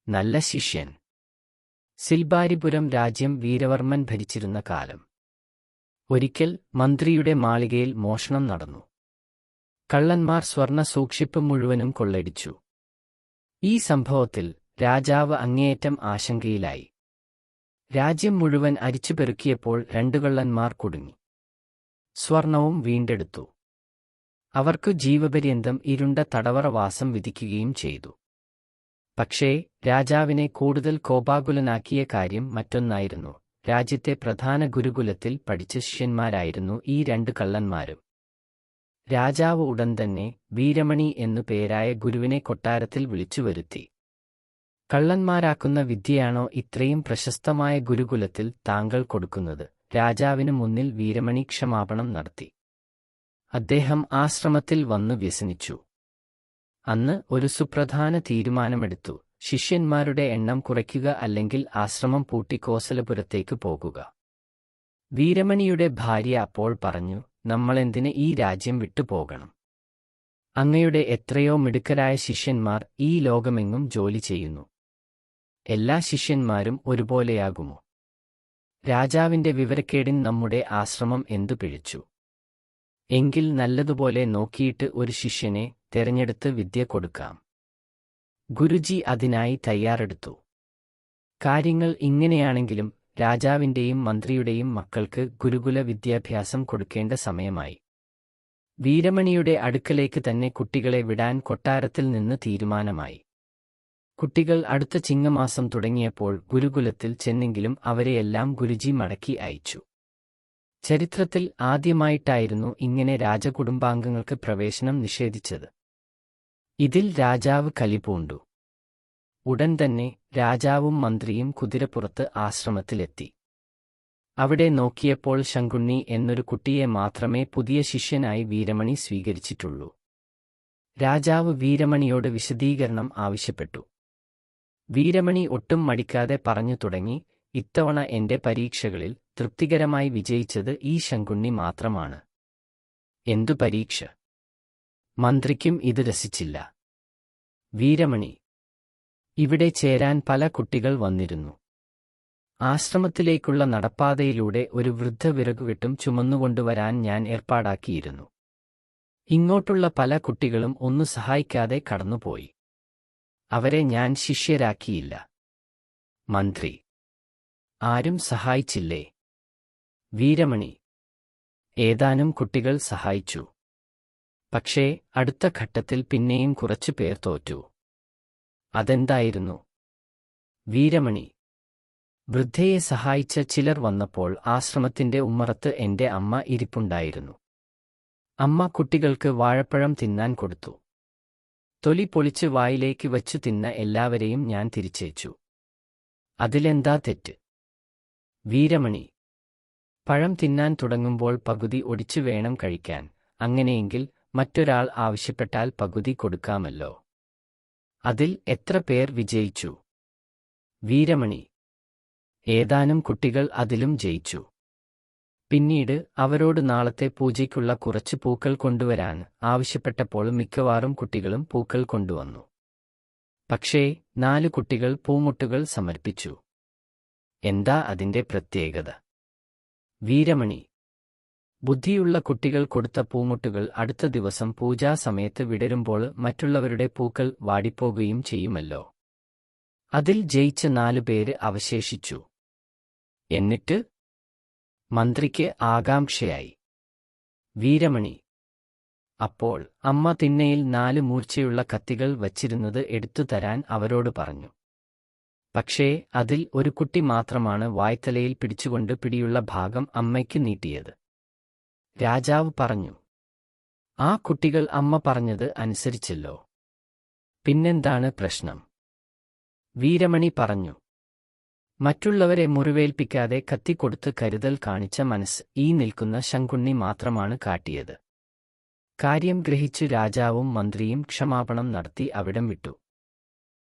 നല്ല ശിഷ്യൻ. സിൽബാരിപുരം രാജ്യം വീരവർമ്മൻ ഭരിച്ചിരുന്ന കാലം. ഒരിക്കൽ മന്ത്രിയുടെ മാളികയിൽ മോഷണം നടന്നു. കള്ളന്മാർ സ്വർണ്ണ സൂക്ഷിപ്പ് മുഴുവനും കൊള്ളയടിച്ചു. ഈ സംഭവത്തിൽ രാജാവ് അങ്ങേയറ്റം ആശങ്കയിലായി. രാജ്യം മുഴുവൻ അരിച്ചുപെറുക്കിയപ്പോൾ 2 കള്ളന്മാർ കുടുങ്ങി. സ്വർണവും വീണ്ടെടുത്തു. അവർക്കു ജീവപര്യന്തം ഇരുണ്ട തടവറവാസം വിധിക്കുകയും ചെയ്തു. പക്ഷേ രാജാവിനെ കൂടുതൽ കോപാകുലനാക്കിയ കാര്യം മറ്റൊന്നായിരുന്നു. രാജ്യത്തെ പ്രധാന ഗുരുകുലത്തിൽ പഠിച്ച ശിഷ്യന്മാരായിരുന്നു ഈ 2 കള്ളന്മാരും. രാജാവ് ഉടൻ തന്നെ വീരമണി എന്നു പേരായ ഗുരുവിനെ കൊട്ടാരത്തിൽ വിളിച്ചുവരുത്തി. കള്ളന്മാരാക്കുന്ന വിദ്യയാണോ ഇത്രയും പ്രശസ്തമായ ഗുരുകുലത്തിൽ താങ്കൾ കൊടുക്കുന്നത്? രാജാവിനു മുന്നിൽ വീരമണി ക്ഷമാപണം നടത്തി. അദ്ദേഹം ആശ്രമത്തിൽ വന്നു വ്യസനിച്ചു. അന്ന് ഒരു സുപ്രധാന തീരുമാനമെടുത്തു. ശിഷ്യന്മാരുടെ എണ്ണം കുറയ്ക്കുക, അല്ലെങ്കിൽ ആശ്രമം പൂട്ടി കോസലപുരത്തേക്ക് പോകുക. വീരമണിയുടെ ഭാര്യ അപ്പോൾ പറഞ്ഞു, നമ്മളെന്തിന് ഈ രാജ്യം വിട്ടുപോകണം? അങ്ങയുടെ എത്രയോ മിടുക്കരായ ശിഷ്യന്മാർ ഈ ലോകമെങ്ങും ജോലി ചെയ്യുന്നു. എല്ലാ ശിഷ്യന്മാരും ഒരുപോലെയാകുമോ? രാജാവിന്റെ വിവരക്കേടിന് നമ്മുടെ ആശ്രമം എന്തു പിഴച്ചു? എങ്കിൽ നല്ലതുപോലെ നോക്കിയിട്ട് ഒരു ശിഷ്യനെ തെരഞ്ഞെടുത്ത് വിദ്യ കൊടുക്കാം. ഗുരുജി അതിനായി തയ്യാറെടുത്തു. കാര്യങ്ങൾ ഇങ്ങനെയാണെങ്കിലും രാജാവിന്റെയും മന്ത്രിയുടെയും മക്കൾക്ക് ഗുരുകുല വിദ്യാഭ്യാസം കൊടുക്കേണ്ട സമയമായി. വീരമണിയുടെ അടുക്കലേക്ക് തന്നെ കുട്ടികളെ വിടാൻ കൊട്ടാരത്തിൽ നിന്ന് തീരുമാനമായി. കുട്ടികൾ അടുത്ത ചിങ്ങമാസം തുടങ്ങിയപ്പോൾ ഗുരുകുലത്തിൽ ചെന്നെങ്കിലും അവരെയെല്ലാം ഗുരുജി മടക്കി അയച്ചു. ചരിത്രത്തിൽ ആദ്യമായിട്ടായിരുന്നു ഇങ്ങനെ രാജകുടുംബാംഗങ്ങൾക്ക് പ്രവേശനം നിഷേധിച്ചത്. ഇതിൽ രാജാവ് കലിപൂണ്ടു. ഉടൻ തന്നെ രാജാവും മന്ത്രിയും കുതിരപ്പുറത്ത് ആശ്രമത്തിലെത്തി. അവിടെ നോക്കിയപ്പോൾ ശങ്കുണ്ണി എന്നൊരു കുട്ടിയെ മാത്രമേ പുതിയ ശിഷ്യനായി വീരമണി സ്വീകരിച്ചിട്ടുള്ളൂ. രാജാവ് വീരമണിയോട് വിശദീകരണം ആവശ്യപ്പെട്ടു. വീരമണി ഒട്ടും മടിക്കാതെ പറഞ്ഞു തുടങ്ങി, ഇത്തവണ എന്റെ പരീക്ഷകളിൽ തൃപ്തികരമായി വിജയിച്ചത് ഈ ശങ്കുണ്ണി മാത്രമാണ്. എന്തു പരീക്ഷ? മന്ത്രിക്കും ഇത് രസിച്ചില്ല. വീരമണി, ഇവിടെ ചേരാൻ പല കുട്ടികൾ വന്നിരുന്നു. ആശ്രമത്തിലേക്കുള്ള നടപ്പാതയിലൂടെ ഒരു വൃദ്ധ വിറകുവെട്ടും ചുമന്നുകൊണ്ടുവരാൻ ഞാൻ ഏർപ്പാടാക്കിയിരുന്നു. ഇങ്ങോട്ടുള്ള പല കുട്ടികളും ഒന്നു സഹായിക്കാതെ കടന്നുപോയി. അവരെ ഞാൻ ശിഷ്യരാക്കിയില്ല. മന്ത്രി, ആരും സഹായിച്ചില്ലേ? വീരമണി, ഏതാനും കുട്ടികൾ സഹായിച്ചു. പക്ഷേ അടുത്ത ഘട്ടത്തിൽ പിന്നെയും കുറച്ചു പേർ തോറ്റു. അതെന്തായിരുന്നു? വീരമണി, വൃദ്ധയെ സഹായിച്ച ചിലർ വന്നപ്പോൾ ആശ്രമത്തിന്റെ ഉമ്മറത്ത് എന്റെ അമ്മ ഇരിപ്പുണ്ടായിരുന്നു. അമ്മ കുട്ടികൾക്ക് വാഴപ്പഴം തിന്നാൻ കൊടുത്തു. തൊലി പൊളിച്ച് വായിലേക്ക് വച്ചു തിന്ന എല്ലാവരെയും ഞാൻ തിരിച്ചയച്ചു. അതിലെന്താ തെറ്റ്? വീരമണി, പഴം തിന്നാൻ തുടങ്ങുമ്പോൾ പകുതി ഒടിച്ചു വേണം കഴിക്കാൻ. അങ്ങനെയെങ്കിൽ മറ്റൊരാൾ ആവശ്യപ്പെട്ടാൽ പകുതി കൊടുക്കാമല്ലോ. അതിൽ എത്ര പേർ വിജയിച്ചു? വീരമണി, ഏതാനും കുട്ടികൾ അതിലും ജയിച്ചു. പിന്നീട് അവരോട് നാളത്തെ പൂജയ്ക്കുള്ള കുറച്ച് പൂക്കൾ കൊണ്ടുവരാൻ ആവശ്യപ്പെട്ടപ്പോൾ മിക്കവാറും കുട്ടികളും പൂക്കൾ കൊണ്ടുവന്നു. പക്ഷേ 4 കുട്ടികൾ പൂമുട്ടുകൾ സമർപ്പിച്ചു. എന്താ അതിന്റെ പ്രത്യേകത? വീരമണി, ബുദ്ധിയുള്ള കുട്ടികൾ കൊടുത്ത പൂമുട്ടുകൾ അടുത്ത ദിവസം പൂജാസമയത്ത് വിടരുമ്പോൾ മറ്റുള്ളവരുടെ പൂക്കൾ വാടിപ്പോകുകയും ചെയ്യുമല്ലോ. അതിൽ ജയിച്ച 4 പേര് അവശേഷിച്ചു. എന്നിട്ട്? മന്ത്രിക്ക് ആകാംക്ഷയായി. വീരമണി, അപ്പോൾ അമ്മ തിണ്ണയിൽ 4 മൂർച്ചയുള്ള കത്തികൾ വച്ചിരുന്നത് എടുത്തു തരാൻ അവരോട് പറഞ്ഞു. പക്ഷേ അതിൽ ഒരു കുട്ടി മാത്രമാണ് വായ്ത്തലയിൽ പിടിച്ചുകൊണ്ട് പിടിയുള്ള ഭാഗം അമ്മയ്ക്ക് നീട്ടിയത്. രാജാവ് പറഞ്ഞു, ആ കുട്ടികൾ അമ്മ പറഞ്ഞത് അനുസരിച്ചല്ലോ. പിന്നെന്താണ് പ്രശ്നം? വീരമണി പറഞ്ഞു, മറ്റുള്ളവരെ മുറിവേൽപ്പിക്കാതെ കത്തിക്കൊടുത്ത് കരുതൽ കാണിച്ച മനസ്സ് ഈ നിൽക്കുന്ന ശങ്കുണ്ണി മാത്രമാണ് കാട്ടിയത്. കാര്യം ഗ്രഹിച്ചു രാജാവും മന്ത്രിയും ക്ഷമാപണം നടത്തി അവിടം വിട്ടു.